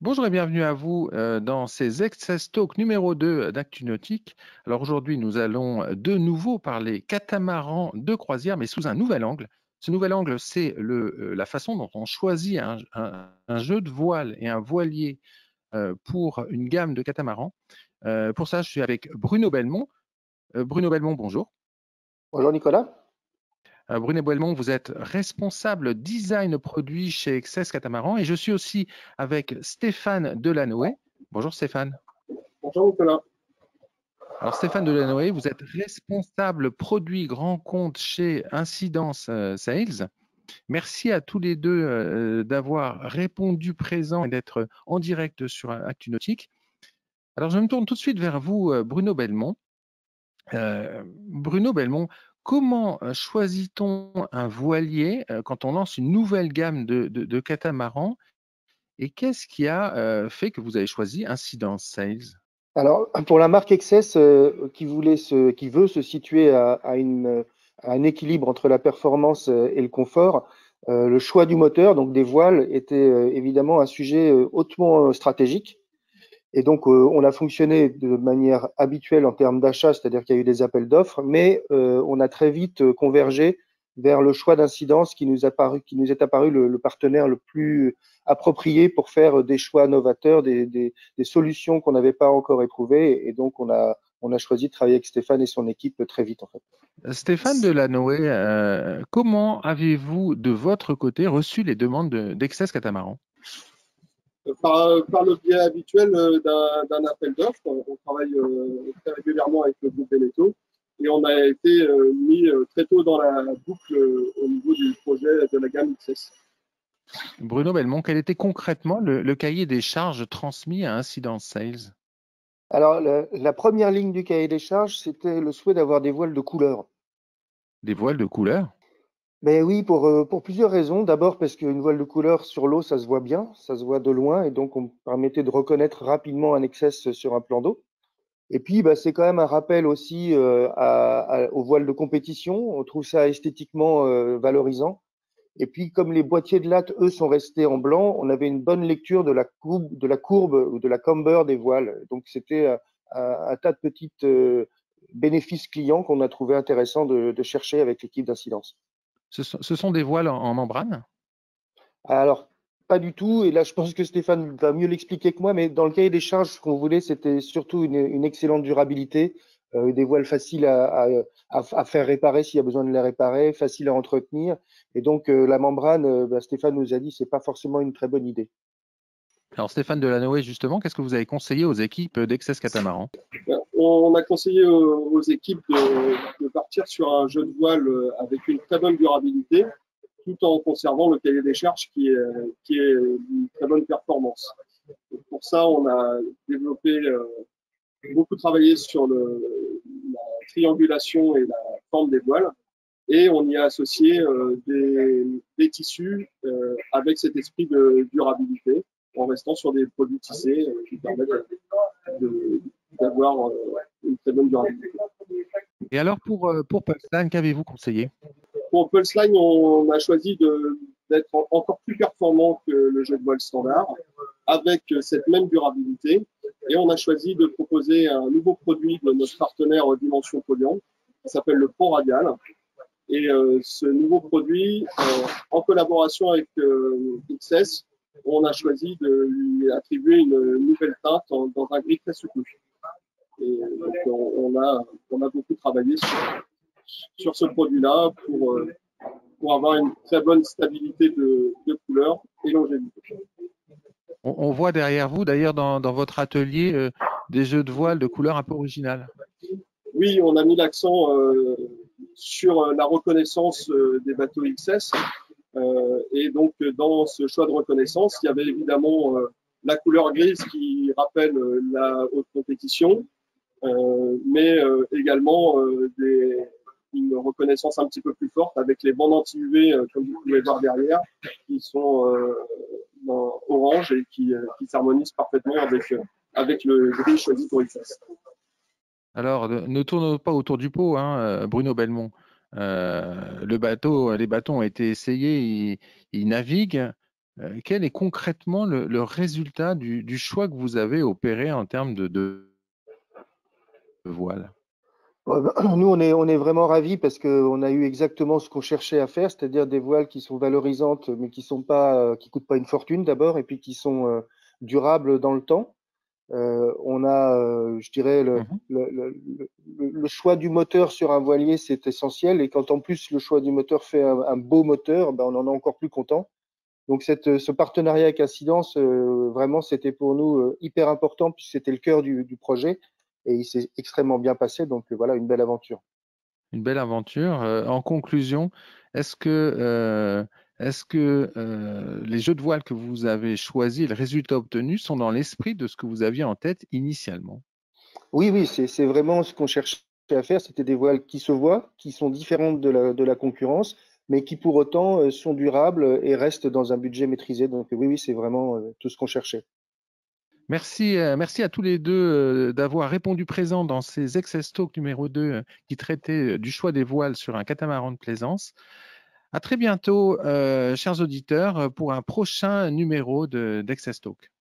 Bonjour et bienvenue à vous dans ces Access Talk numéro 2 d'ActuNautique. Alors aujourd'hui, nous allons de nouveau parler catamaran de croisière, mais sous un nouvel angle. Ce nouvel angle, c'est la façon dont on choisit un jeu de voile et un voilier pour une gamme de catamarans. Pour ça, je suis avec Bruno Belmont. Bruno Belmont, bonjour. Bonjour Nicolas. Bruno Belmont, vous êtes responsable design produit chez Excess Catamaran et je suis aussi avec Stéphane Delanoë. Bonjour Stéphane. Bonjour Nicolas. Alors Stéphane Delanoë, vous êtes responsable produit grand compte chez Incidence Sales. Merci à tous les deux d'avoir répondu présent et d'être en direct sur ActuNautique. Alors je me tourne tout de suite vers vous, Bruno Belmont. Bruno Belmont, comment choisit-on un voilier quand on lance une nouvelle gamme de catamarans et qu'est-ce qui a fait que vous avez choisi Incidence Sales? Alors, pour la marque XS qui veut se situer à un équilibre entre la performance et le confort, le choix du moteur, donc des voiles, était évidemment un sujet hautement stratégique. Et donc, on a fonctionné de manière habituelle en termes d'achat, c'est-à-dire qu'il y a eu des appels d'offres, mais on a très vite convergé vers le choix d'incidence qui nous est apparu le partenaire le plus approprié pour faire des choix novateurs, des solutions qu'on n'avait pas encore éprouvées. Et donc, on a choisi de travailler avec Stéphane et son équipe très vite, en fait. Stéphane Delanoë, comment avez-vous de votre côté reçu les demandes d'Excess Catamaran? Par le biais habituel d'un appel d'offres. On travaille très régulièrement avec le groupe Beneteau et on a été mis très tôt dans la boucle au niveau du projet de la gamme XS. Bruno Belmont, quel était concrètement le cahier des charges transmis à Incidence Sales? Alors, la première ligne du cahier des charges, c'était le souhait d'avoir des voiles de couleur. Des voiles de couleur? Ben oui, pour plusieurs raisons. D'abord parce qu'une voile de couleur sur l'eau, ça se voit bien, ça se voit de loin, et donc on permettait de reconnaître rapidement un excess sur un plan d'eau. Et puis, bah, c'est quand même un rappel aussi aux voiles de compétition. On trouve ça esthétiquement valorisant. Et puis, comme les boîtiers de latte, eux, sont restés en blanc, on avait une bonne lecture de la courbe ou de la camber des voiles. Donc, c'était un tas de petites bénéfices clients qu'on a trouvé intéressant de chercher avec l'équipe d'incidence. Ce sont des voiles en membrane? Alors, pas du tout. Et là, je pense que Stéphane va mieux l'expliquer que moi, mais dans le cahier des charges, ce qu'on voulait, c'était surtout une excellente durabilité, des voiles faciles à faire réparer s'il y a besoin de les réparer, faciles à entretenir. Et donc, la membrane, bah, Stéphane nous a dit, c'est pas forcément une très bonne idée. Alors Stéphane Delanoë, justement, qu'est-ce que vous avez conseillé aux équipes d'Excess Catamaran? On a conseillé aux équipes de partir sur un jeu de voile avec une très bonne durabilité, tout en conservant le cahier des charges qui est une très bonne performance. Et pour ça, on a développé beaucoup travaillé sur la triangulation et la forme des voiles. Et on y a associé des tissus avec cet esprit de durabilité, en restant sur des produits tissés qui permettent d'avoir une très bonne durabilité. Et alors pour Pulseline, qu'avez-vous conseillé? Pour Pulseline, on a choisi d'être encore plus performant que le jeu de voile standard, avec cette même durabilité. Et on a choisi de proposer un nouveau produit de notre partenaire Dimension Polluant, qui s'appelle le Pont Radial. Et ce nouveau produit, en collaboration avec XS, on a choisi de lui attribuer une nouvelle teinte dans un gris très soutenu. Et donc on a beaucoup travaillé sur ce produit-là pour avoir une très bonne stabilité de couleur et longévité. On voit derrière vous, d'ailleurs, dans votre atelier, des jeux de voiles de couleur un peu originales. Oui, on a mis l'accent sur la reconnaissance des bateaux XS. Et donc, dans ce choix de reconnaissance, il y avait évidemment la couleur grise qui rappelle la haute compétition, mais également une reconnaissance un petit peu plus forte avec les bandes anti-UV, comme vous pouvez voir derrière, qui sont orange et qui s'harmonisent parfaitement avec le gris choisi pour XS. Alors, ne tournons pas autour du pot, hein, Bruno Belmont. Les bateaux ont été essayés, ils naviguent. quel est concrètement le résultat du choix que vous avez opéré en termes de voile? Nous, on est vraiment ravis parce qu'on a eu exactement ce qu'on cherchait à faire, c'est-à-dire des voiles qui sont valorisantes, mais qui sont pas, qui coûtent pas une fortune d'abord, et puis qui sont durables dans le temps. On a, je dirais, Mhm. le choix du moteur sur un voilier, c'est essentiel. Et quand en plus le choix du moteur fait un beau moteur, ben, on en est encore plus content. Donc ce partenariat avec Incidence, vraiment, c'était pour nous hyper important puisque c'était le cœur du projet et il s'est extrêmement bien passé. Donc voilà, une belle aventure. Une belle aventure. En conclusion, est-ce que les jeux de voile que vous avez choisis, les résultats obtenus sont dans l'esprit de ce que vous aviez en tête initialement? Oui, oui, c'est vraiment ce qu'on cherchait à faire. C'était des voiles qui se voient, qui sont différentes de la concurrence, mais qui pour autant sont durables et restent dans un budget maîtrisé. Donc oui, oui, c'est vraiment tout ce qu'on cherchait. Merci, merci à tous les deux d'avoir répondu présent dans ces Excess Talk numéro 2 qui traitait du choix des voiles sur un catamaran de plaisance. À très bientôt, chers auditeurs, pour un prochain numéro d'Excess Talk.